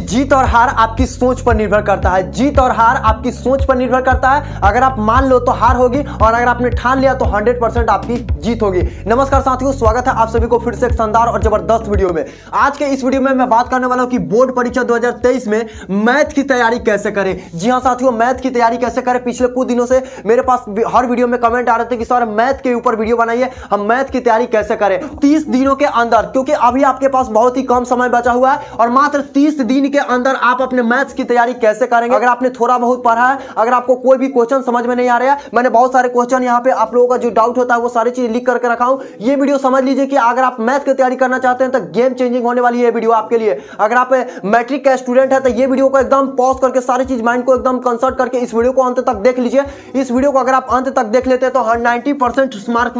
जीत और हार आपकी सोच पर निर्भर करता है। जीत और हार आपकी सोच पर निर्भर करता है। अगर आप मान लो तो हार होगी और अगर आपने ठान लिया तो 100% आपकी जीत होगी। नमस्कार साथियों, स्वागत है आप सभी को फिर से एक शानदार और जबरदस्त वीडियो में। आज के इस वीडियो में मैं बात करने वाला हूं कि बोर्ड परीक्षा 2023 में मैथ की तैयारी कैसे करें। जी हां साथियों, मैथ की तैयारी कैसे करें। पिछले कुछ दिनों से मेरे पास हर वीडियो में कमेंट आ रहे थे कि सर मैथ के ऊपर वीडियो बनाइए, हम मैथ की तैयारी कैसे करें 30 दिनों के अंदर, क्योंकि अभी आपके पास बहुत ही कम समय बचा हुआ है और मात्र 30 दिन के अंदर आप अपने मैथ्स की तैयारी कैसे करेंगे। अगर आपने थोड़ा बहुत पढ़ा है, अगर आपको कोई भी क्वेश्चन समझ में नहीं आ रहा है, मैंने बहुत सारे क्वेश्चन यहाँ पे आप लोगों का जो डाउट होता है वो सारी चीज लिख करके रखा हूं। ये वीडियो समझ लीजिए कि अगर आप मैथ की तैयारी करना चाहते हैं तो गेम चेंजिंग होने वाली है वीडियो आपके लिए। अगर आप मैट्रिक का स्टूडेंट है तो ये वीडियो को एकदम पॉज करके सारी चीज माइंड को एकदम कंसल्ट करके इस वीडियो को अंत तक देख लीजिए। इस वीडियो को अगर आप अंत तक देख लेते हैं तो 90% मार्क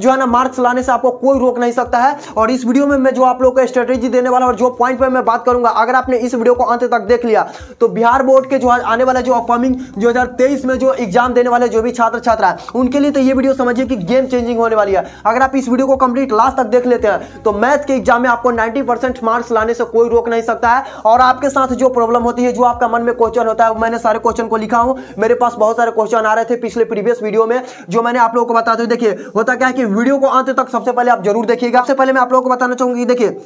जो है ना मार्क्स लाने से आपको कोई रोक नहीं सकता है। और इस वीडियो में मैं जो आप लोगों को स्ट्रेटेजी देने वाला और जो पॉइंट पे मैं बात करूंगा, अगर आपने इस वीडियो को अंत तक देख लिया तो बिहार बोर्ड के जो आने वाला जो अपकमिंग 2023 में जो एग्जाम देने वाले जो भी छात्र छात्रा है उनके लिए तो ये वीडियो समझिए कि गेम चेंजिंग होने वाली है। अगर आप इस वीडियो को कंप्लीट लास्ट तक देख लेते हैं तो मैथ के एग्जाम में आपको 90% मार्क्स लाने से कोई रोक नहीं सकता है। और आपके साथ जो प्रॉब्लम होती है, जो आपका मन में क्वेश्चन होता है, मैंने सारे क्वेश्चन को लिखा हूं। मेरे पास बहुत सारे क्वेश्चन आ रहे थे पिछले प्रीवियस वीडियो में जो मैंने आप लोगों को बताते हुए, देखिए होता क्या है कि वीडियो को अंत तक सबसे पहले आप जरूर देखिएगा। सबसे पहले मैं आप लोगों को बताना चाहूंगा कि देखिए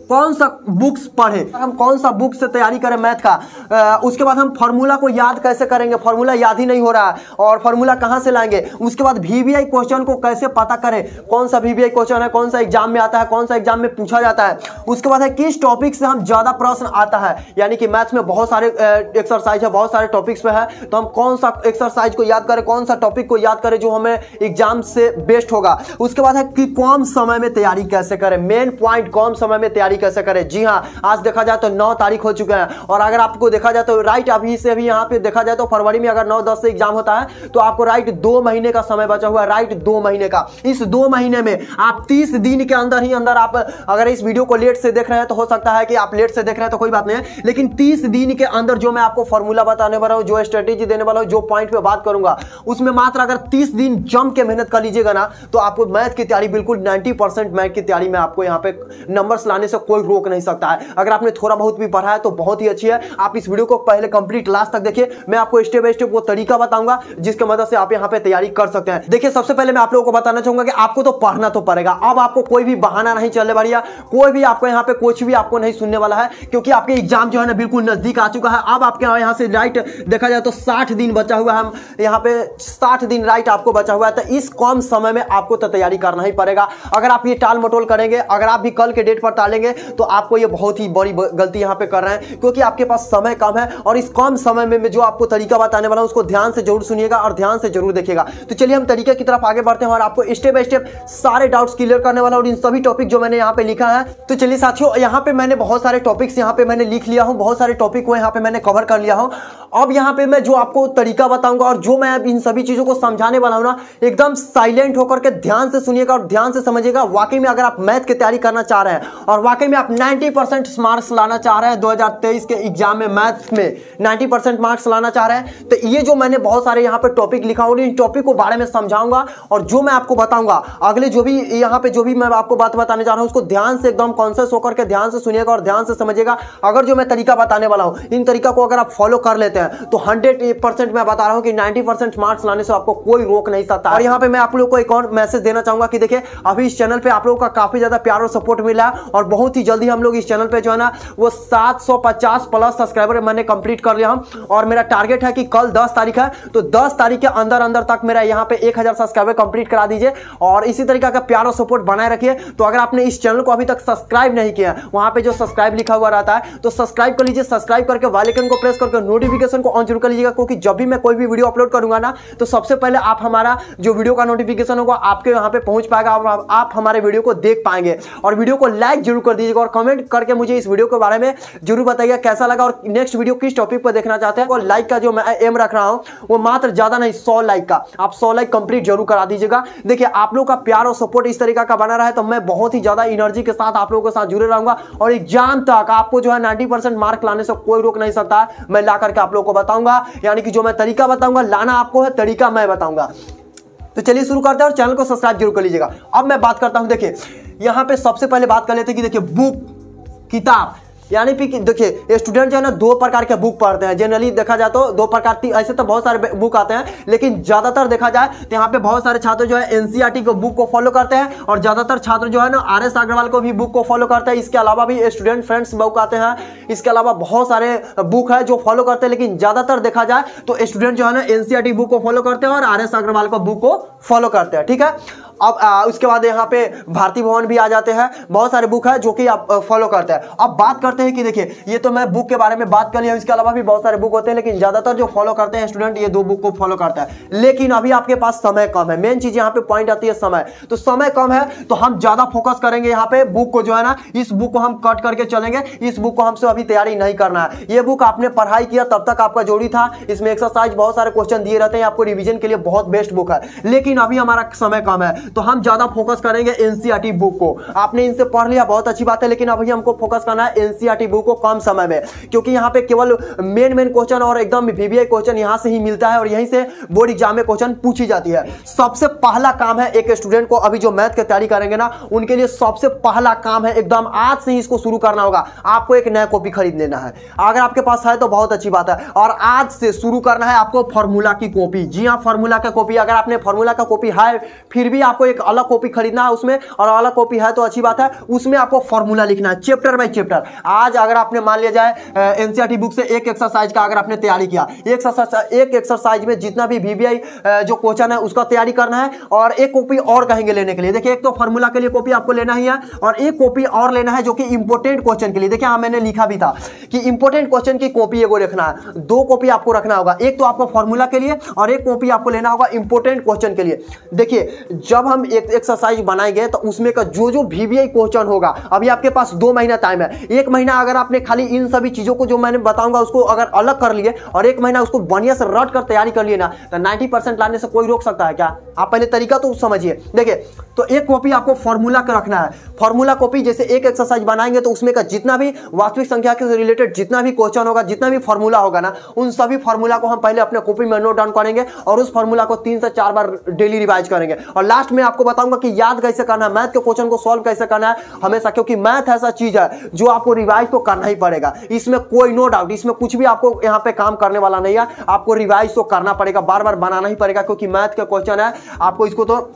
कौन सा बुक्स पढ़ें, हम कौन सा बुक से तैयारी करें मैथ का। उसके बाद हम फार्मूला को याद कैसे करेंगे, फार्मूला याद ही नहीं हो रहा है और फार्मूला कहां से लाएंगे। उसके बाद वीवीआई क्वेश्चन को कैसे पता करें, कौन सा वीवीआई क्वेश्चन है, कौन सा एग्जाम में आता है, कौन सा एग्जाम में पूछा जाता है। उसके बाद है किस टॉपिक से हम ज्यादा प्रश्न आता है, यानी कि मैथ्स में बहुत सारे एक्सरसाइज है, बहुत सारे टॉपिक्स पे है, तो हम कौन सा एक्सरसाइज को याद करें, कौन सा टॉपिक को याद करें जो हमें एग्जाम से बेस्ट होगा। उसके बाद है कि कम समय में तैयारी कैसे करें, मेन पॉइंट कम समय में तैयारी कैसे करें। जी हाँ, आज देखा जाए तो 9 तारीख हो चुका है और अगर आपको देखा जाए तो राइट अभी से भी यहाँ पे देखा जाए तो फरवरी में अगर 9-10 से एग्जाम होता है तो आपको राइट 2 महीने का समय बचा हुआ है, राइट 2 महीने का। इस 2 महीने में आप 30 दिन के अंदर ही अंदर आप अगर इस वीडियो को लेट से देख रहे हैं तो हो सकता है कि आप लेट से देख रहे हैं तो कोई बात नहीं है, लेकिन 30 दिन के अंदर जो मैं आपको फॉर्मूला बताने वाला हूं, जो स्ट्रेटेजी देने वाला हूं, जो पॉइंट पे बात करूंगा उसमें मात्र अगर 30 दिन जम के मेहनत कर लीजिएगा ना तो आपको मैथ की तैयारी बिल्कुल 90% मैथ की तैयारी में आपको यहाँ पे नंबर्स लाने से कोई रोक नहीं सकता है। अगर आपने थोड़ा बहुत भी पढ़ा है तो बहुत ही अच्छी है। आप इस वीडियो को पहले कंप्लीट लास्ट तक देखिए, मैं आपको स्टेप बाय स्टेप वो तरीका बताऊंगा जिसके मदद से आप यहाँ पे तैयारी कर सकते हैं। देखिए सबसे पहले मैं आप लोगों को बताना चाहूंगा कि आपको तो पढ़ना तो पड़ेगा। अब आपको कोई भी बहाना नहीं चलने वाली है, कोई भी आपको यहाँ पे कुछ भी आपको नहीं सुनने वाला है, क्योंकि आपके एग्जाम जो है ना बिल्कुल नजदीक आ चुका है। अब आपके यहाँ से राइट देखा जाए तो 60 दिन बचा हुआ है, हम यहाँ पे 60 दिन राइट आपको बचा हुआ है, तो इस कम समय में आपको तो तैयारी करना ही पड़ेगा। अगर आप ये टाल मटोल करेंगे, अगर आप भी कल के डेट पर टालेंगे तो आपको ये बहुत ही बड़ी गलती यहां पे कर रहे हैं, क्योंकि आपके पास समय कम है और इस कम समय में मैं जो आपको तरीका बताने वाला हूं उसको ध्यान से जरूर सुनिएगा और ध्यान से जरूर देखिएगा। तो चलिए हम तरीके की तरफ आगे बढ़ते हैं और आपको स्टेप बाय स्टेप सारे डाउट्स क्लियर करने वाला और इन सभी टॉपिक जो मैंने यहां पे लिखा है। तो चलिए साथियों, यहां पे मैंने बहुत सारे टॉपिक्स यहां पे मैंने लिख लिया हूं, बहुत सारे टॉपिक को यहां पे मैंने कवर कर लिया हूं। अब यहां पे मैं जो आपको तरीका बताऊंगा और जो मैं इन सभी चीजों को समझाने वाला हूं ना, एकदम साइलेंट होकर के ध्यान से सुनिएगा और ध्यान से समझिएगा। वाकई में अगर आप मैथ की तैयारी करना चाह रहे हैं और वाकई में आप 90% मार्क्स लाना चाह रहे हैं 2023 के एग्जाम में मैथ्स में 90% मार्क्स लाना चाह रहे हैं, तो ये जो मैंने बहुत सारे यहाँ पे टॉपिक लिखा हूँ, इन टॉपिक को बारे में समझाऊंगा और जो मैं आपको बताऊंगा अगले जो भी यहाँ पे जो भी मैं आपको बात बताने जा रहा हूँ उसको ध्यान से एकदम कॉन्शियस होकर के ध्यान से सुनिएगा और ध्यान से समझिएगा। अगर जो मैं तरीका बताने वाला हूँ इन तरीका को अगर आप फॉलो कर लेते हैं तो 100% मैं बता रहा हूँ कि 90% मार्क्स लाने से आपको कोई रोक नहीं सकता। और यहाँ पे मैं आप लोगों को एक और मैसेज देना चाहूंगा कि देखिए अभी इस चैनल पे आप लोगों का काफी ज्यादा प्यार और सपोर्ट मिला है और बहुत ही जल्दी हम लोग इस चैनल पे जो है ना वो 750 प्लस सब्सक्राइबर मैंने कंप्लीट कर लिया हूं और मेरा टारगेट है कि कल 10 तारीख है तो 10 तारीख के अंदर अंदर तक मेरा यहां पे 1000 सब्सक्राइबर कंप्लीट करा दीजिए और इसी तरीके का प्यार और सपोर्ट बनाए रखिए। तो अगर आपने इस चैनल को अभी तक सब्सक्राइब नहीं किया, वहां पे जो सब्सक्राइब लिखा हुआ रहता है तो सब्सक्राइब कर लीजिए। सब्सक्राइब करके बेल आइकन को प्रेस करके नोटिफिकेशन को ऑन जरूर कर लीजिएगा, क्योंकि जब भी मैं कोई भी वीडियो अपलोड करूंगा ना तो सबसे पहले आप हमारा जो वीडियो का नोटिफिकेशन होगा आपके यहाँ पे पहुंच पाएगा और आप हमारे वीडियो को देख पाएंगे। और वीडियो को लाइक जरूर कर दीजिएगा और कमेंट करके मुझे इस वीडियो के बारे में जरूर बताइए कैसा लगा और नेक्स्ट वीडियो किस टॉपिक पर देखना चाहते हैं। और लाइक का जो मैं एम रख रहा हूं वो मात्र ज्यादा नहीं 100 लाइक का, आप 100 लाइक कंप्लीट जरूर करा दीजिएगा। देखिए आप लोग का प्यार और सपोर्ट इस तरीका का बना रहा है तो मैं बहुत ही ज्यादा एनर्जी के साथ आप लोगों के साथ जुड़े रहूंगा और एग्जाम तक आपको जो है 90% मार्क लाने से कोई रोक नहीं सकता है। मैं ला करके आप लोगों को बताऊंगा, यानी कि जो मैं तरीका बताऊंगा लाना आपको है, तरीका मैं बताऊंगा। तो चलिए शुरू करते हैं और चैनल को सब्सक्राइब जरूर कर लीजिएगा। अब मैं बात करता हूं, देखिए यहां पे सबसे पहले बात कर लेते हैं कि देखिए बुक, किताब, यानी कि देखिए स्टूडेंट जो है ना दो प्रकार के बुक पढ़ते हैं। जनरली देखा जाए तो दो प्रकार, ऐसे तो बहुत सारे बुक आते हैं, लेकिन ज्यादातर देखा जाए तो यहाँ पे बहुत सारे छात्र जो है एनसीईआरटी को बुक को फॉलो करते हैं और ज्यादातर छात्र जो है ना आरएस अग्रवाल को भी बुक को फॉलो करते हैं। इसके अलावा भी स्टूडेंट फ्रेंड्स बुक आते हैं, इसके अलावा बहुत सारे बुक है जो फॉलो करते हैं, लेकिन ज्यादातर देखा जाए तो स्टूडेंट जो है ना एनसीईआरटी बुक को फॉलो करते हैं और आरएस अग्रवाल को बुक को फॉलो करते हैं। ठीक है, अब उसके बाद यहाँ पे भारती भवन भी आ जाते हैं, बहुत सारे बुक है जो कि आप फॉलो करते हैं। अब बात करते हैं कि देखिए ये तो मैं बुक के बारे में बात कर लिया, इसके अलावा भी बहुत सारे बुक होते हैं, लेकिन ज्यादातर जो फॉलो करते हैं स्टूडेंट ये दो बुक को फॉलो करता है। लेकिन अभी आपके पास समय कम है, मेन चीज यहाँ पे पॉइंट आती है समय। तो समय कम है तो हम ज्यादा फोकस करेंगे यहाँ पे बुक को जो है ना, इस बुक को हम कट करके चलेंगे, इस बुक को हमसे अभी तैयारी नहीं करना है। ये बुक आपने पढ़ाई किया तब तक आपका जरूरी था, इसमें एक्सरसाइज बहुत सारे क्वेश्चन दिए रहते हैं, आपको रिविजन के लिए बहुत बेस्ट बुक है। लेकिन अभी हमारा समय कम है तो हम ज्यादा फोकस करेंगे एनसीईआरटी बुक को। आपने इनसे पढ़ लिया बहुत अच्छी बात है, लेकिन अभी हमको फोकस करना है एनसीईआरटी बुक को कम समय में, क्योंकि यहाँ पे केवल मेन क्वेश्चन और एकदम वीवीआई क्वेश्चन यहाँ से ही मिलता है और यहीं से बोर्ड एग्जाम में क्वेश्चन पूछी जाती है। सबसे पहला काम है एक स्टूडेंट को अभी जो मैथ की तैयारी करेंगे ना उनके लिए सबसे पहला काम है एकदम आज से ही इसको शुरू करना होगा, आपको एक नया कॉपी खरीद लेना है। अगर आपके पास है तो बहुत अच्छी बात है, और आज से शुरू करना है आपको फॉर्मूला की कॉपी। जी हाँ, फॉर्मूला का कॉपी। अगर आपने फॉर्मूला का कॉपी है फिर भी आपको एक अलग कॉपी खरीदना है उसमें, और अलग कॉपी है तो अच्छी बात है, उसमें आपको फॉर्मूला लिखना है चैप्टर बाय चैप्टर। आज अगर आपने मान लिया जाए एनसीईआरटी बुक से एक एक्सरसाइज का अगर आपने तैयारी किया, एक एक्सरसाइज में जितना भी वीवीआई जो क्वेश्चन है उसका तैयारी करना है, और एक कॉपी और कहेंगे लेने के लिए। देखिए एक तो फॉर्मूला के लिए कॉपी आपको लेना ही है, और एक कॉपी और लेना है जो कि इंपोर्टेंट क्वेश्चन के लिए। देखिए हाँ, मैंने लिखा भी था कि इंपोर्टेंट क्वेश्चन की कॉपी एगो रखना है, दो कॉपी आपको रखना होगा, एक तो आपको फॉर्मूला के लिए और एक कॉपी आपको लेना होगा इंपोर्टेंट क्वेश्चन के लिए। देखिए जब हम एक एक्सरसाइज बनाएंगे तो उसमें का जो वीवीआई क्वेश्चन होगा, अभी आपके पास 2 महीना टाइम है। एक महीना अगर आपने खाली इन सभी चीजों को जो मैंने बताऊंगा उसको अगर अलग कर लिए और एक महीना उसको बढ़िया से रट कर तैयारी कर लिए ना, तो 90% लाने से कोई रोक सकता है क्या? आप पहले तरीका तो समझिए। देखिए तो एक कॉपी आपको फॉर्मूला का रखना है। फॉर्मूला कॉपी जैसे एक एक्सरसाइज बनाएंगे तो उसमें का जितना भी वास्तविक संख्या के रिलेटेड जितना भी क्वेश्चन होगा, जितना भी फॉर्मूला होगा ना, उन सभी फॉर्मूला को हम पहले अपने कॉपी में नोट डाउन करेंगे और उस फॉर्मूला को 3 से 4 बार डेली रिवाइज करेंगे। और लास्ट में आपको बताऊंगा कि याद कैसे करना है, मैथ के क्वेश्चन को सॉल्व कैसे करना है हमेशा, क्योंकि मैथ ऐसा चीज है जो आपको रिवाइज तो करना ही पड़ेगा, इसमें कोई नो डाउट, इसमें कुछ भी आपको यहाँ पे काम करने वाला नहीं है। आपको रिवाइज तो करना पड़ेगा, बार बार बनाना ही पड़ेगा, क्योंकि मैथ का क्वेश्चन है, आपको इसको तो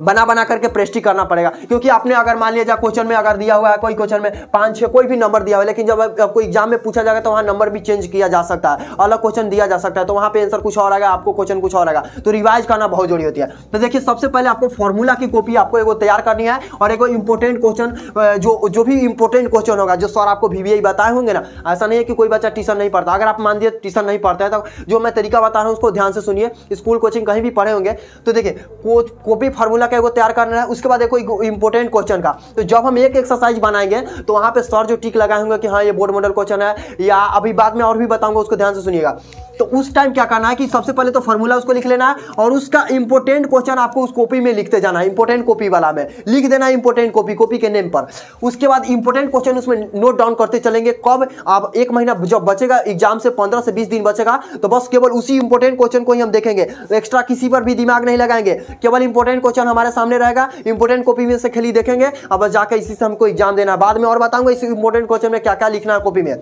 बना करके प्रेस्टिक करना पड़ेगा। क्योंकि आपने अगर मान लिया जाए क्वेश्चन में अगर दिया हुआ है, कोई क्वेश्चन में 5-6 कोई भी नंबर दिया हुआ है, लेकिन जब आपको एग्जाम में पूछा जाएगा तो वहां नंबर भी चेंज किया जा सकता है, अलग क्वेश्चन दिया जा सकता है, तो वहां पे आंसर कुछ और आएगा, आपको क्वेश्चन कुछ और आएगा, तो रिवाइज करना बहुत जरूरी होती है। तो देखिए सबसे पहले आपको फॉर्मूला की कॉपी आपको एगो तैयार करनी है, और एगो इंपोर्टेंट क्वेश्चन जो भी इंपोर्टेंट क्वेश्चन होगा जो सर आपको वीवीआई बताए होंगे ना, ऐसा नहीं है कि कोई बच्चा ट्यूशन नहीं पढ़ता। अगर आप मान दिए ट्यूशन नहीं पढ़ता है तो जो मैं तरीका बता रहा हूँ उसको ध्यान से सुनिए, स्कूल कोचिंग कहीं भी पढ़े होंगे तो देखिए कॉपी फॉर्मूला का एगो तैयार करना है। उसके बाद कोई इंपोर्टेंट क्वेश्चन का, तो जब हम एक एक्सरसाइज बनाएंगे तो वहां पे सर जो टिक लगाए होंगे कि हाँ ये बोर्ड मॉडल क्वेश्चन है, या अभी बाद में और भी बताऊंगा, उसको ध्यान से सुनिएगा। तो उस टाइम क्या करना है कि सबसे पहले तो फॉर्मूला उसको लिख लेना है, और उसका इंपोर्टेंट क्वेश्चन आपको उस कॉपी में लिखते जाना है, इंपोर्टेंट कॉपी वाला में लिख देना है इंपोर्टेंट कॉपी के नेम पर। उसके बाद इंपोर्टेंट क्वेश्चन उसमें नोट डाउन करते चलेंगे। कब? आप एक महीना जब बचेगा एग्जाम से 15 से 20 दिन बचेगा, तो बस केवल उसी इंपोर्टेंट क्वेश्चन को ही हम देखेंगे, एक्स्ट्रा किसी पर भी दिमाग नहीं लगाएंगे, केवल इंपोर्टेंट क्वेश्चन हमारे सामने रहेगा, इंपोर्टेंट कॉपी में से खाली देखेंगे, अब बस जाकर इसी से हमको एग्जाम देना है। बाद में और बताऊंगा इस इंपोर्टेंट क्वेश्चन में क्या क्या लिखना है कॉपी में।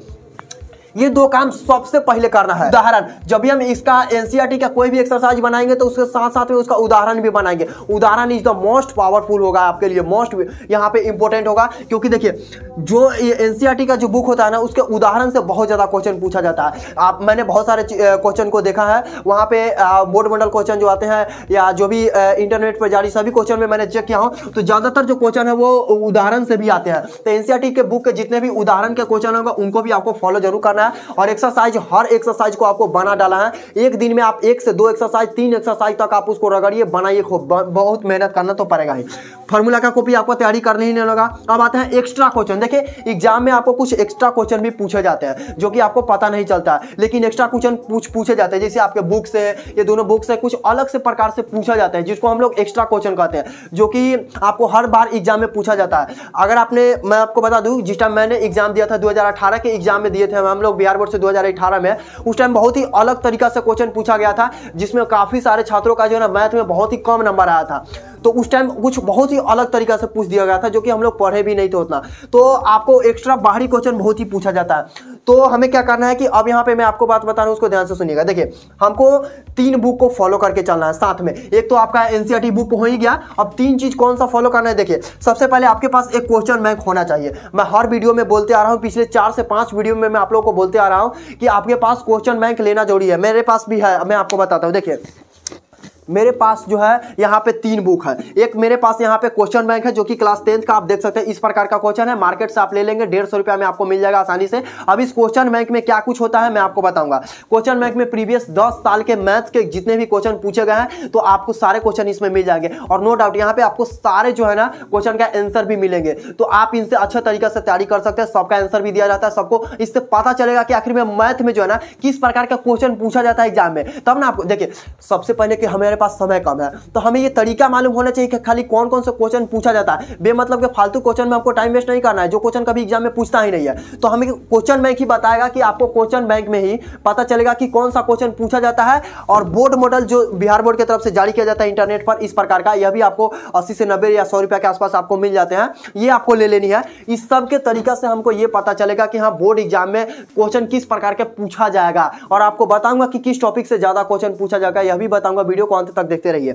ये दो काम सबसे पहले करना है। उदाहरण, जब भी हम इसका एनसीईआरटी का कोई भी एक्सरसाइज बनाएंगे तो उसके साथ साथ में उसका उदाहरण भी बनाएंगे। उदाहरण इज द मोस्ट पावरफुल होगा आपके लिए, मोस्ट यहाँ पे इंपॉर्टेंट होगा, क्योंकि देखिए जो एनसीईआरटी का जो बुक होता है ना उसके उदाहरण से बहुत ज्यादा क्वेश्चन पूछा जाता है। मैंने बहुत सारे क्वेश्चन को देखा है, वहाँ पे बोर्ड मॉडल क्वेश्चन जो आते हैं या जो भी इंटरनेट पर जारी सभी क्वेश्चन में मैंने चेक किया हूँ, तो ज्यादातर जो क्वेश्चन है वो उदाहरण से भी आते हैं। तो एनसीईआरटी के बुक के जितने भी उदाहरण के क्वेश्चन होंगे उनको भी आपको फॉलो जरूर करना है। और एक्सरसाइज, हर एक्सरसाइज को आपको बना डाला है। एक दिन में आप 1 से 2 एक्सरसाइज, 3 एक्सरसाइज तक आप उसको रगड़िए, बनाइए, बहुत मेहनत करना तो पड़ेगा ही। फॉर्मूला का कॉपी आपको तैयारी करने ही नहीं लगा। अब आते हैं एक्स्ट्रा क्वेश्चन। देखिए एग्जाम में आपको कुछ एक्स्ट्रा क्वेश्चन भी पूछे जाते हैं जो कि आपको पता नहीं चलता है, लेकिन एक्स्ट्रा क्वेश्चन पूछे जाते हैं। जैसे आपके बुक से, ये दोनों बुक से कुछ अलग से प्रकार से पूछा जाता है, जिसको हम लोग एक्स्ट्रा क्वेश्चन कहते हैं, जो कि आपको हर बार एग्जाम में पूछा जाता है। अगर आपने, मैं आपको बता दूं, जिस टाइम मैंने एग्जाम दिया था 2018 के एग्जाम में दिए थे हम लोग लोग बिहार बोर्ड से 2018 में, उस टाइम बहुत ही अलग तरीका से क्वेश्चन पूछा गया था, जिसमें काफी सारे छात्रों का जो है ना मैथ में बहुत ही कम नंबर आया था। तो उस टाइम कुछ बहुत ही अलग तरीका से पूछ दिया गया था, जो कि हम लोग पढ़े भी नहीं थे उतना। तो आपको एक्स्ट्रा बाहरी क्वेश्चन बहुत ही पूछा जाता है। तो हमें क्या करना है कि अब यहाँ पे मैं आपको बात बता रहा हूँ, उसको ध्यान से सुनिएगा। देखिए, हमको 3 बुक को फॉलो करके चलना है साथ में। एक तो आपका एनसीईआरटी बुक हो ही गया, अब 3 चीज कौन सा फॉलो करना है। देखिए, सबसे पहले आपके पास एक क्वेश्चन बैंक होना चाहिए। मैं हर वीडियो में बोलते आ रहा हूँ, पिछले 4 से 5 वीडियो में मैं आप लोगों को बोलते आ रहा हूँ कि आपके पास क्वेश्चन बैंक लेना जरूरी है। मेरे पास भी है, मैं आपको बताता हूँ। देखिए, मेरे पास जो है यहाँ पे 3 बुक है। एक मेरे पास यहाँ पे क्वेश्चन बैंक है, जो कि क्लास 10th का आप देख सकते हैं, इस प्रकार का क्वेश्चन है। मार्केट से आप ले लेंगे, 150 रुपया में आपको मिल जाएगा आसानी से। अब इस क्वेश्चन बैंक में क्या कुछ होता है मैं आपको बताऊंगा। क्वेश्चन बैंक में प्रीवियस 10 साल के मैथ्स के जितने भी क्वेश्चन पूछे गए हैं, तो आपको सारे क्वेश्चन इसमें मिल जाएंगे। और नो डाउट यहाँ पे आपको सारे जो है ना क्वेश्चन का आंसर भी मिलेंगे, तो आप इनसे अच्छा तरीका से तैयारी कर सकते हैं। सबका आंसर भी दिया जाता है, सबको इससे पता चलेगा कि आखिर में मैथ में जो है ना किस प्रकार का क्वेश्चन पूछा जाता है एग्जाम में। तब ना आपको देखिए, सबसे पहले कि हमारे पास समय कम है, तो हमें ये तरीका मालूम होना चाहिए कि खाली कौन कौन से क्वेश्चन पूछा जाता है। बेमतलब के फालतू क्वेश्चन में आपको टाइम वेस्ट नहीं करना है, जो क्वेश्चन कभी एग्जाम में पूछता ही नहीं है। तो हमें क्वेश्चन बैंक ही बताएगा कि आपको क्वेश्चन बैंक में ही पता चलेगा कि कौन सा क्वेश्चन पूछा जाता है। और बोर्ड मॉडल जो बिहार बोर्ड की तरफ से जारी किया जाता है इंटरनेट पर, इस प्रकार का, यह भी आपको 80 से 90 या 100 रुपया के आसपास आपको मिल जाते हैं। ये आपको ले लेनी है। इस सब के तरीका से हमको ये पता चलेगा कि हाँ, बोर्ड एग्जाम में क्वेश्चन किस प्रकार के पूछा जाएगा। और आपको बताऊंगा कि किस टॉपिक से ज्यादा क्वेश्चन पूछा जाएगा, यह भी बताऊंगा। वीडियो को अंत तक देखते रहिए।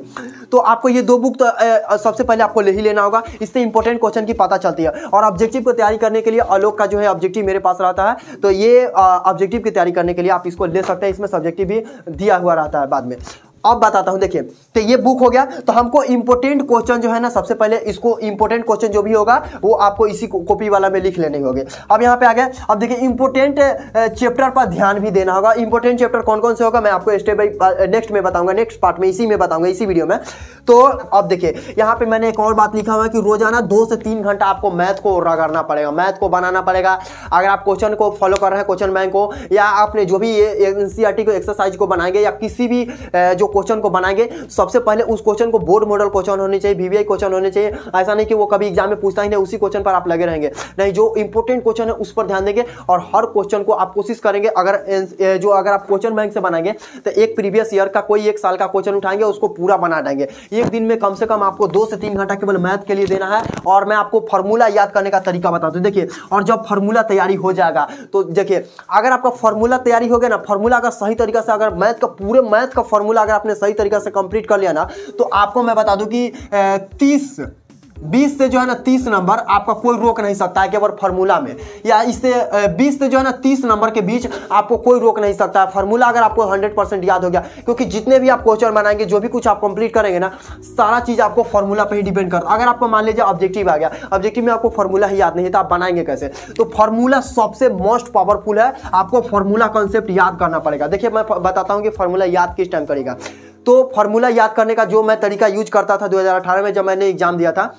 तो आपको ये 2 बुक तो सबसे पहले आपको ले ही लेना होगा, इससे इंपॉर्टेंट क्वेश्चन की पता चलती है। और ऑब्जेक्टिव को तैयारी करने के लिए आलोक का जो है ऑब्जेक्टिव मेरे पास रहता है, तो ये ऑब्जेक्टिव की तैयारी करने के लिए आप इसको ले सकते हैं। इसमें सब्जेक्टिव भी दिया हुआ रहता है बाद में। अब बताता हूं। देखिए, तो ये बुक हो गया। तो हमको इंपोर्टेंट क्वेश्चन जो है ना, सबसे पहले इसको इंपोर्टेंट क्वेश्चन जो भी होगा वो आपको इसी कॉपी वाला में लिख लेने होंगे। अब यहाँ पे आ गया। अब देखिए, इंपोर्टेंट चैप्टर पर ध्यान भी देना होगा। इंपोर्टेंट चैप्टर कौन कौन से होगा मैं आपको स्टेप बाय नेक्स्ट में बताऊंगा, नेक्स्ट पार्ट में, इसी में बताऊंगा, इसी वीडियो में। तो अब देखिए, यहाँ पे मैंने एक और बात लिखा हुआ है कि रोजाना 2 से 3 घंटा आपको मैथ को रगड़ना पड़ेगा, मैथ को बनाना पड़ेगा। अगर आप क्वेश्चन को फॉलो कर रहे हैं, क्वेश्चन बैंक को, या आपने जो भी ये एनसीईआरटी को एक्सरसाइज को बनाएंगे, या किसी भी जो क्वेश्चन को बनाएंगे, सबसे पहले उस क्वेश्चन को बोर्ड मॉडल क्वेश्चन होने चाहिए, वीवीआई क्वेश्चन होने चाहिए। ऐसा नहीं कि वो कभी एग्जाम में पूछता ही नहीं, उसी क्वेश्चन पर आप लगे रहेंगे। नहीं, जो इंपोर्टेंट क्वेश्चन है उस पर ध्यान देंगे। और हर क्वेश्चन को आप कोशिश करेंगे, अगर आप क्वेश्चन बैंक से बनाएंगे तो एक प्रीवियस ईयर का कोई 1 साल का क्वेश्चन उठाएंगे, उसको पूरा बना देंगे। एक दिन में कम से कम आपको 2 से 3 घंटा केवल मैथ के लिए देना है। और मैं आपको फॉर्मूला याद करने का तरीका बताता हूं। देखिए, और जब फॉर्मूला तैयारी हो जाएगा, तो देखिए, अगर आपका फॉर्मूला तैयारी हो गया ना, फॉर्मूला अगर सही तरीका से, अगर पूरे मैथ का फॉर्मूला अगर आपने सही तरीका से कंप्लीट कर लिया ना, तो आपको मैं बता दूं कि 20 से जो है ना 30 नंबर आपका कोई रोक नहीं सकता है केवल फार्मूला में। या इससे 20 से जो है ना 30 नंबर के बीच आपको कोई रोक नहीं सकता है। फार्मूला अगर आपको 100% याद हो गया, क्योंकि जितने भी आप क्वेश्चन बनाएंगे, जो भी कुछ आप कंप्लीट करेंगे ना, सारा चीज आपको फार्मूला पे ही डिपेंड करता है। अगर आपको मान लीजिए ऑब्जेक्टिव आ गया, ऑब्जेक्टिव में आपको फार्मूला ही याद नहीं है, तो आप बनाएंगे कैसे? तो फार्मूला सबसे मोस्ट पावरफुल है। आपको फार्मूला कॉन्सेप्ट याद करना पड़ेगा। देखिए, मैं बताता हूं कि फार्मूला याद किस टाइम करेगा। तो फार्मूला याद करने का जो मैं तरीका यूज करता था 2018 में, जब मैंने एग्जाम दिया था,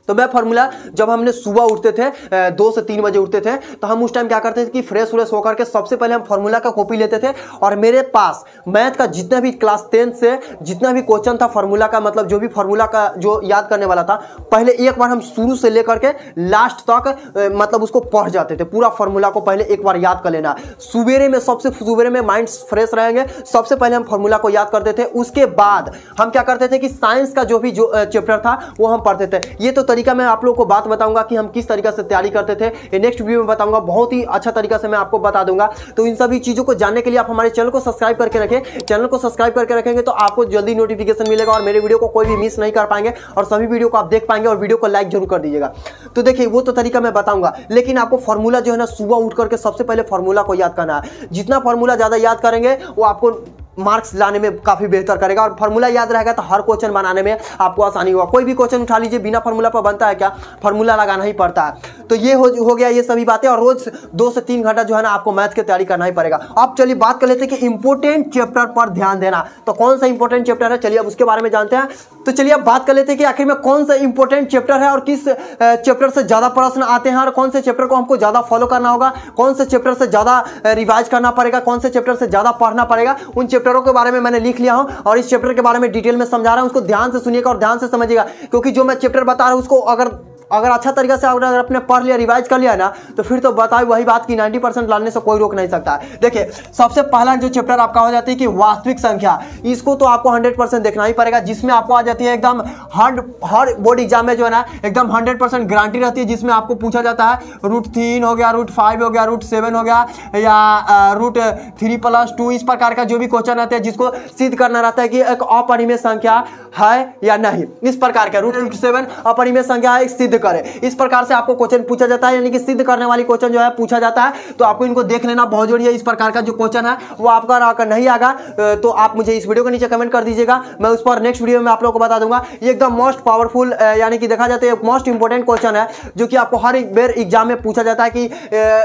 तो मैं फार्मूला, जब हमने सुबह उठते थे 2 से 3 बजे उठते थे, तो हम उस टाइम क्या करते थे कि फ्रेश होकर के सबसे पहले हम फार्मूला का कॉपी लेते थे। और मेरे पास मैथ का जितना भी क्लास 10 से जितना भी क्वेश्चन था फार्मूला का, मतलब जो भी फार्मूला का जो याद करने वाला था, पहले एक बार हम शुरू से लेकर के लास्ट तक मतलब उसको पढ़ जाते थे। पूरा फार्मूला को पहले एक बार याद कर लेना। सुबेरे में, सबसे सुबेरे में माइंड फ्रेश रहेंगे, सबसे पहले हम फार्मूला को याद करते थे। उसके बाद हम क्या करते थे कि साइंस का जो भी चैप्टर था वो हम पढ़ते थे। ये तो तरीका मैं आप लोगों को बात बताऊंगा कि हम किस तरीका से तैयारी करते थे, ये नेक्स्ट वीडियो में बताऊंगा। बहुत ही अच्छा तरीका से मैं आपको बता दूंगा। तो इन सभी चीजों को जानने के लिए आप हमारे चैनल को सब्सक्राइब करके रखें। चैनल को सब्सक्राइब करके रखेंगे तो आपको जल्दी नोटिफिकेशन मिलेगा और मेरे वीडियो को कोई भी मिस नहीं कर पाएंगे और सभी वीडियो को आप देख पाएंगे। और वीडियो को लाइक जरूर कर दीजिएगा। तो देखिए, वो तो तरीका मैं बताऊंगा, लेकिन आपको फार्मूला जो है ना, सुबह उठ करके सबसे पहले फार्मूला को याद करना है। जितना फार्मूला ज्यादा याद करेंगे, वो आपको मार्क्स लाने में काफी बेहतर करेगा। और फार्मूला याद रहेगा तो हर क्वेश्चन बनाने में आपको आसानी होगा। कोई भी क्वेश्चन उठा लीजिए, बिना फार्मूला पर बनता है क्या? फार्मूला लगाना ही पड़ता है। तो ये हो गया ये सभी बातें। और रोज 2 से 3 घंटा जो है ना आपको मैथ की तैयारी करना ही पड़ेगा। अब चलिए बात कर लेते हैं कि इंपोर्टेंट चैप्टर पर ध्यान देना। तो कौन सा इंपोर्टेंट चैप्टर है, चलिए अब उसके बारे में जानते हैं। तो चलिए अब बात कर लेते हैं कि आखिर में कौन सा इंपोर्टेंट चैप्टर है और किस चैप्टर से ज्यादा प्रश्न आते हैं और कौन से चैप्टर को हमको ज्यादा फॉलो करना होगा, कौन से चैप्टर से ज्यादा रिवाइज करना पड़ेगा, कौन से चैप्टर से ज्यादा पढ़ना पड़ेगा। उन चैप्टरों के बारे में मैंने लिख लिया हूं और इस चैप्टर के बारे में डिटेल में समझा रहा हूं। उसको ध्यान से सुनिएगा और ध्यान से समझिएगा, क्योंकि जो मैं चैप्टर बता रहा हूं उसको अगर अगर अच्छा तरीके से अगर आपने पढ़ लिया, रिवाइज कर लिया ना, तो फिर तो बताओ वही बात कि 90% लाने से कोई रोक नहीं सकता है। देखिए सबसे पहला जो चैप्टर आपका हो जाती है कि वास्तविक संख्या, इसको तो आपको 100% देखना ही पड़ेगा, जिसमें आपको आ जाती है एकदम हर बोर्ड एग्जाम में जो है ना एकदम 100% गारंटी रहती है, जिसमें आपको पूछा जाता है √3 हो गया, √5 हो गया, √7 हो गया, या √3+2, इस प्रकार का जो भी क्वेश्चन रहते हैं जिसको सिद्ध करना रहता है कि एक अपरिमेय संख्या है या नहीं। इस प्रकार का √7 अपरिमेय संख्या है, सिद्ध करे, इस प्रकार से आपको क्वेश्चन पूछा जाता है, यानी कि सिद्ध करने वाली क्वेश्चन जो है पूछा जाता है। तो आपको इनको देख लेना बहुत जरूरी है। इस प्रकार का जो क्वेश्चन है वो आपका अगर नहीं आएगा तो आप मुझे इस वीडियो के नीचे कमेंट कर दीजिएगा, मैं उस पर नेक्स्ट वीडियो में आप लोगों को बता दूंगा। ये एकदम मोस्ट पावरफुल यानी कि देखा जाता है मोस्ट इंपोर्टेंट क्वेश्चन है, जो कि आपको हर एक बार एग्जाम में पूछा जाता है कि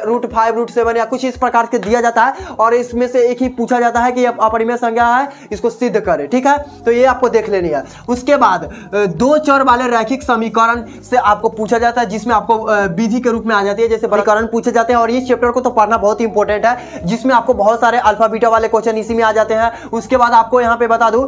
√5 √7 या कुछ इस प्रकार के दिया जाता है, और इसमें से एक ही पूछा जाता है कि अपरिमेय संख्या है, इसको सिद्ध करे। ठीक है, तो ये आपको देख लेनी है। उसके बाद 2 चर वाले रैखिक समीकरण से आपको पूछा जाता है, जिसमें आपको विधि के रूप में आ जाती है, जैसे समीकरण पूछे जाते हैं। और इस चैप्टर को तो पढ़ना बहुत ही इंपॉर्टेंट है, जिसमें आपको बहुत सारे अल्फा बीटा वाले क्वेश्चन इसी में आ जाते हैं। उसके बाद आपको यहाँ पे बता दूं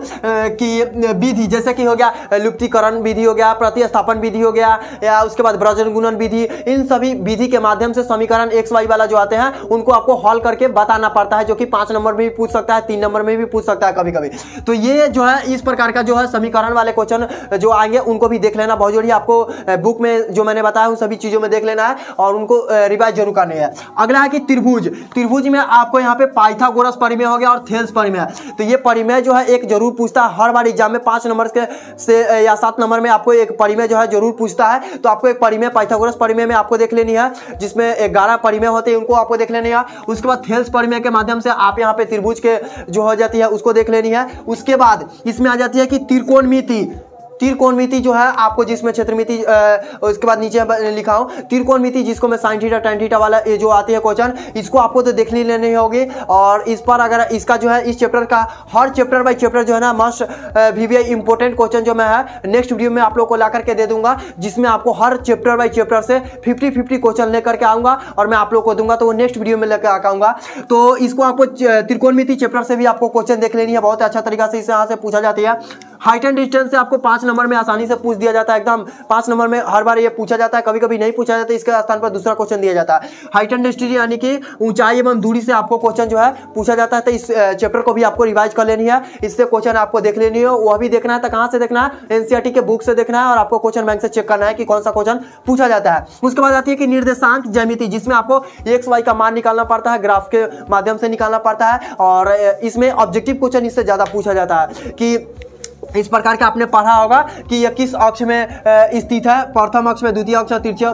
कि विधि जैसे कि हो गया लुप्तीकरण विधि हो गया, प्रतिस्थापन विधि हो गया, या उसके बाद ब्रजन गुणन विधि, इन सभी विधि के माध्यम से समीकरण XY वाला जो आते हैं उनको आपको हल करके बताना पड़ता है, जो कि 5 नंबर में भी पूछ सकता है, 3 नंबर में भी पूछ सकता है कभी कभी। तो ये जो है इस प्रकार का जो है समीकरण वाले क्वेश्चन जो आएंगे उनको भी देख लेना बहुत जरूरी है। आपको बुक में जो मैंने बताया उन सभी चीजों में देख लेना है और उनको रिवाइज जरूर करनी है। अगला है कि त्रिभुज, त्रिभुज में आपको यहाँ पे पाइथागोरस परिमेय हो गया और थेल्स परिमेय। तो ये परिमेय जो है एक जरूर पूछता है हर बार एग्जाम में, 5 नंबर से या 7 नंबर में आपको एक परिमेय जो है जरूर पूछता है। तो आपको एक परिमेय पाइथागोरस परिमेय में आपको देख लेनी है, जिसमें 11 परिमेय होते हैं, उनको आपको देख लेनी है। उसके बाद थेल्स परिमेय के माध्यम से आप यहाँ पे त्रिभुज के जो हो जाती है उसको देख लेनी है। उसके बाद इसमें आ जाती है कि त्रिकोणमिति, त्रिकोणमिति जो है आपको, जिसमें क्षेत्रमिति उसके बाद नीचे लिखा हूं त्रिकोणमिति, जिसको मैं sin थीटा tan थीटा वाला ये जो आती है क्वेश्चन, इसको आपको तो देख लेनी होगी। और इस पर अगर इसका जो है इस चैप्टर का हर चैप्टर बाय चैप्टर जो है ना मस्ट VVI इंपॉर्टेंट क्वेश्चन जो मैं है नेक्स्ट वीडियो में आप लोग को ला करके दे दूंगा, जिसमें आपको हर चैप्टर बाय चैप्टर से 50-50 क्वेश्चन लेकर के आऊंगा और मैं आप लोग को दूंगा, तो वो नेक्स्ट वीडियो में लेकर आऊंगा। तो इसको आपको त्रिकोणमिति चैप्टर से भी आपको क्वेश्चन देख लेनी है, बहुत अच्छा तरीका से इसे यहाँ से पूछा जाती है। हाइट एंड डिस्टेंस से आपको 5 नंबर में आसानी से पूछ दिया जाता है, एकदम 5 नंबर में हर बार ये पूछा जाता है, कभी कभी नहीं पूछा जाता है, इसके स्थान पर दूसरा क्वेश्चन दिया जाता है। हाइट एंड डिस्टेंस यानी कि ऊंचाई एवं दूरी से आपको क्वेश्चन जो है पूछा जाता है। तो इस चैप्टर को भी आपको रिवाइज कर लेनी है, इससे क्वेश्चन आपको देख लेनी है, वह भी देखना है। तो कहां से देखना है? NCERT के बुक से देखना है और आपको क्वेश्चन बैंक से चेक करना है कि कौन सा क्वेश्चन पूछा जाता है। उसके बाद आती है कि निर्देशांक ज्यामिति, जिसमें आपको XY का मान निकालना पड़ता है, ग्राफ के माध्यम से निकालना पड़ता है, और इसमें ऑब्जेक्टिव क्वेश्चन इससे ज्यादा पूछा जाता है कि इस प्रकार का आपने पढ़ा होगा कि यह किस अक्ष में स्थित है, प्रथम अक्ष में, द्वितीय अक्ष, तृतीय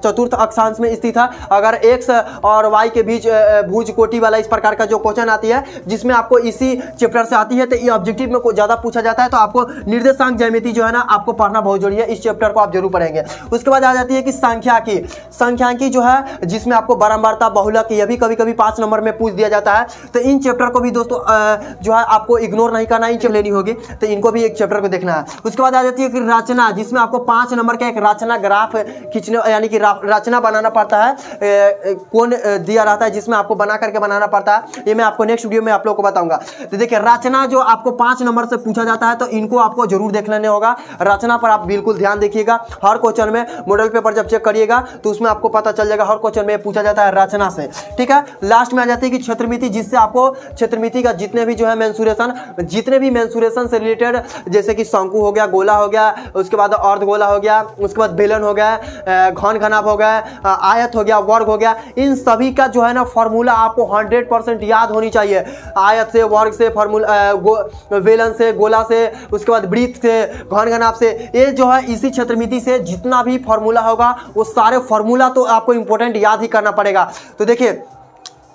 चतुर्थ अक्षांश में स्थित है। अगर x और y के बीच भुज कोटि वाला इस प्रकार का जो क्वेश्चन आती है, जिसमें आपको इसी चैप्टर से आती है, तो ये ऑब्जेक्टिव में ज्यादा पूछा जाता है। तो आपको निर्देशांक ज्यामिति जो है ना आपको पढ़ना बहुत जरूरी है, इस चैप्टर को आप जरूर पढ़ेंगे। उसके बाद आ जाती है कि सांख्यिकी जो है, जिसमें आपको बारंबारता, बहुलक, यह भी कभी कभी 5 नंबर में पूछ दिया जाता है। तो इन चैप्टर को भी दोस्तों जो है आपको इग्नोर नहीं करना, इन लेनी होगी, तो इनको भी एक चैप्टर को देखना है। उसके बाद आ जाती है कि रचना, जिसमें आपको 5 नंबर का एक रचना ग्राफ खींचने यानी कि रचना बनाना पड़ता है, कौन दिया रहता है जिसमें आपको बना करके बनाना पड़ता है, ये मैं आपको नेक्स्ट वीडियो में आप लोगों को बताऊंगा। तो देखिए रचना जो आपको 5 नंबर से पूछा जाता है, तो इनको आपको जरूर देख लेने होगा। रचना पर आप बिल्कुल ध्यान देखिएगा, हर क्वेश्चन में मॉडल पेपर जब चेक करिएगा तो उसमें आपको पता चल जाएगा, हर क्वेश्चन में पूछा जाता है रचना से। ठीक है, लास्ट में आ जाती है कि क्षेत्रमिति, जिससे आपको क्षेत्रमिति का जितने भी जो है मेंसुरेशन से रिलेटेड, जैसे कि शंकु हो गया, गोला हो गया, उसके बाद अर्धगोला हो गया, उसके बाद बेलन हो गया, घन घनाभ हो गया, आयत हो गया, वर्ग हो गया, इन सभी का जो है ना फॉर्मूला आपको 100% याद होनी चाहिए। आयत से, वर्ग से, फॉर्मूला बेलन से, गोला से, उसके बाद वृत्त से, घन घनाभ से, ये जो है इसी क्षेत्रमिति से जितना भी फॉर्मूला होगा वो सारे फॉर्मूला तो आपको इंपॉर्टेंट याद ही करना पड़ेगा। तो देखिए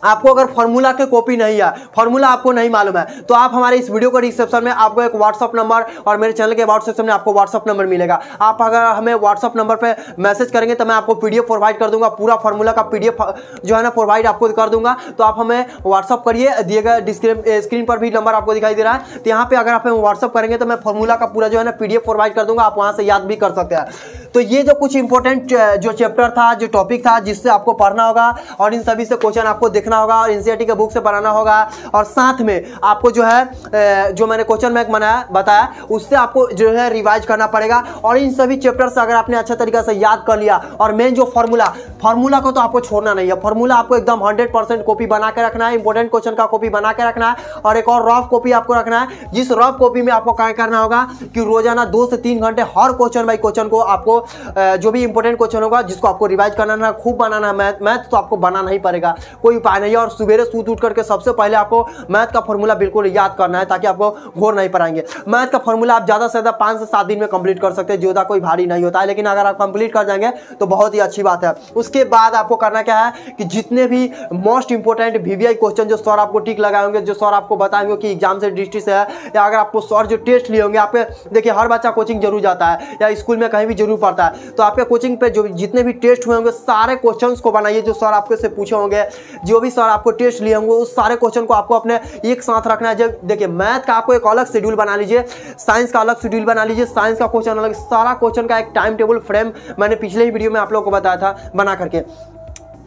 आपको अगर फार्मूला के कॉपी नहीं है, फार्मूला आपको नहीं मालूम है, तो आप हमारे इस वीडियो को डिस्क्रिप्शन में आपको एक व्हाट्सअप नंबर और मेरे चैनल के व्हाट्सएप सेक्शन में आपको व्हाट्सअप नंबर मिलेगा। आप अगर हमें व्हाट्सअप नंबर पे मैसेज करेंगे तो मैं आपको PDF प्रोवाइड कर दूंगा, पूरा फार्मूला का PDF जो है ना प्रोवाइड आपको कर दूंगा। तो आप हमें व्हाट्सअप करिए, दिए गए स्क्रीन पर भी नंबर आपको दिखाई दे रहा है, तो यहाँ पे अगर आप हमें व्हाट्सअप करेंगे तो मैं फार्मूला का पूरा जो है ना PDF प्रोवाइड कर दूंगा, आप वहाँ से याद भी कर सकते हैं। तो ये जो कुछ इंपॉर्टेंट जो चैप्टर था, जो टॉपिक था, जिससे आपको पढ़ना होगा और इन सभी से क्वेश्चन आपको देखना देखना होगा और एनसीईआरटी के बुक से बनाना होगा। और साथ में आपको जो है जो मैंने क्वेश्चन बैंक बताया उससे आपको जो है रिवाइज करना पड़ेगा। और इन सभी चैप्टर से अगर आपने अच्छा तरीका से याद कर लिया, और मेन जो फार्मूला को तो आपको छोड़ना नहीं है। फार्मूला आपको एकदम 100% कॉपी बना के रखना है, इंपॉर्टेंट क्वेश्चन का कॉपी बना के रखना है, और एक और रफ कॉपी आपको रखना है। जिस रफ कॉपी में आपको क्या करना होगा कि रोजाना 2 से 3 घंटे हर क्वेश्चन बाई क्वेश्चन को आपको जो भी इंपॉर्टेंट क्वेश्चन होगा जिसको आपको रिवाइज करना है, खूब बनाना है। मैथ तो आपको बनाना ही पड़ेगा, कोई उपाय नहीं है। और सवेरे सूत उठ करके सबसे पहले आपको मैथ का फॉर्मूला बिल्कुल याद करना है, ताकि आपको घोर नहीं पड़ाएंगे। मैथ का फॉर्मूला आप ज्यादा से ज्यादा 5 से 7 दिन में कंप्लीट कर सकते हैं, ज्यादा कोई भारी नहीं होता है, लेकिन अगर आप कंप्लीट कर जाएंगे तो बहुत ही अच्छी बात है। उसके बाद आपको करना क्या है कि जितने भी मोस्ट इंपोर्टेंट वीवीआई क्वेश्चन जो सर आपको टिक लगाएंगे, जो सर आपको बताएंगे कि एग्जाम से डिस्ट्रिक्ट से है, या अगर आपको सर जो टेस्ट लिए होंगे, आपके देखिए हर बच्चा कोचिंग जरूर जाता है या स्कूल में कहीं भी जरूर पढ़ता है, तो आपके कोचिंग पे जो जितने भी टेस्ट हुए होंगे सारे क्वेश्चंस को बनाइए जो सर आपके से पूछे होंगे। जो भी सर आपको टेस्ट लिए होंगे उस सारे क्वेश्चन को आपको अपने एक साथ रखना है। जब देखिए मैथ का आपको एक अलग शेड्यूल बना लीजिए, साइंस का अलग शेड्यूल बना लीजिए, साइंस का क्वेश्चन अलग, सारा क्वेश्चन का एक टाइम टेबल फ्रेम मैंने पिछले ही वीडियो में आप लोगों को बताया था बना करके।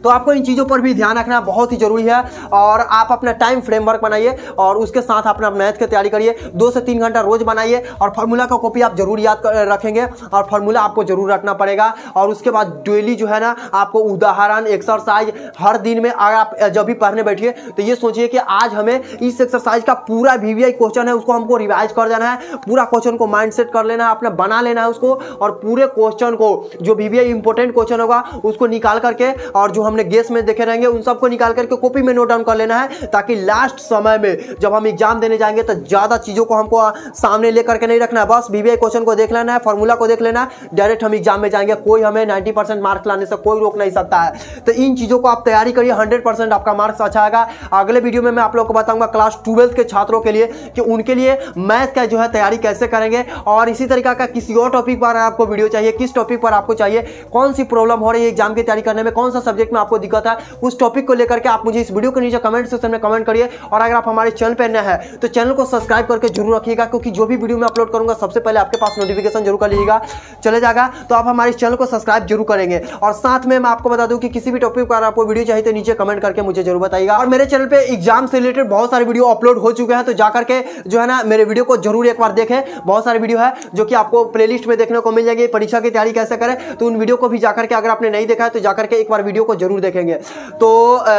तो आपको इन चीज़ों पर भी ध्यान रखना बहुत ही जरूरी है। और आप अपना टाइम फ्रेमवर्क बनाइए और उसके साथ अपना मैथ की तैयारी करिए। 2 से 3 घंटा रोज बनाइए और फार्मूला का कॉपी आप जरूर याद रखेंगे, और फार्मूला आपको जरूर रखना पड़ेगा। और उसके बाद डेली जो है ना आपको उदाहरण एक्सरसाइज हर दिन में, अगर आप जब भी पढ़ने बैठिए तो ये सोचिए कि आज हमें इस एक्सरसाइज का पूरा वीवीआई क्वेश्चन है उसको हमको रिवाइज कर देना है, पूरा क्वेश्चन को माइंड सेट कर लेना है, अपने बना लेना है उसको, और पूरे क्वेश्चन को जो वीवीआई इंपॉर्टेंट क्वेश्चन होगा उसको निकाल करके, और जो हमने गेस में देखे रहेंगे उन सबको निकाल करके कॉपी में नोट डाउन कर लेना है, ताकि लास्ट समय में जब हम एग्जाम देने जाएंगे तो ज्यादा चीजों को हमको सामने लेकर के नहीं रखना है। बस वीवीआई क्वेश्चन को देख लेना है, फार्मूला को देख लेना है, डायरेक्ट हम एग्जाम में जाएंगे। कोई हमें 90% मार्क्स लाने से कोई रोक नहीं सकता है। तो इन चीजों को आप तैयारी करिए, 100% आपका मार्क्स अच्छा आएगा। अगले वीडियो में मैं आप लोगों को बताऊंगा क्लास 12 के छात्रों के लिए कि उनके लिए मैथ का जो है तैयारी कैसे करेंगे। और इसी तरीका का किसी और टॉपिक पर आपको वीडियो चाहिए, किस टॉपिक पर आपको चाहिए, कौन सी प्रॉब्लम हो रही है एग्जाम की तैयारी करने में, कौन सा सब्जेक्ट में आपको दिक्कत है, उस टॉपिक को लेकर के आप मुझे इस वीडियो के नीचे कमेंट सेक्शन में कमेंट करिए। और अगर आप हमारे चैनल पर नए हैं तो चैनल को सब्सक्राइब करके जरूर रखिएगा, क्योंकि जो भी वीडियो मैं अपलोड करूंगा सबसे पहले आपके पास नोटिफिकेशन जरूर कर लीजिएगा चले जाएगा। तो आप हमारे चैनल को सब्सक्राइब जरूर करेंगे। और साथ में मैं आपको बता दूं कि किसी भी टॉपिक पर आपको वीडियो चाहिए तो नीचे कमेंट करके मुझे जरूर बताइएगा। और मेरे चैनल पे एग्जाम से रिलेटेड बहुत सारे वीडियो अपलोड हो चुके हैं, तो जाकर के जो है ना मेरे वीडियो को जरूर एक बार देखें। बहुत सारे वीडियो है जो कि आपको प्लेलिस्ट में देखने को मिल जाएगी, परीक्षा की तैयारी कैसे करें, तो उन वीडियो को भी जाकर के अगर आपने नहीं देखा है तो जाकर के एक बार वीडियो को जरूर देखेंगे। तो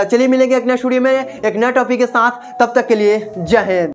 चलिए मिलेंगे एक नेक्स्ट वीडियो में एक नए टॉपिक के साथ, तब तक के लिए जय हिंद।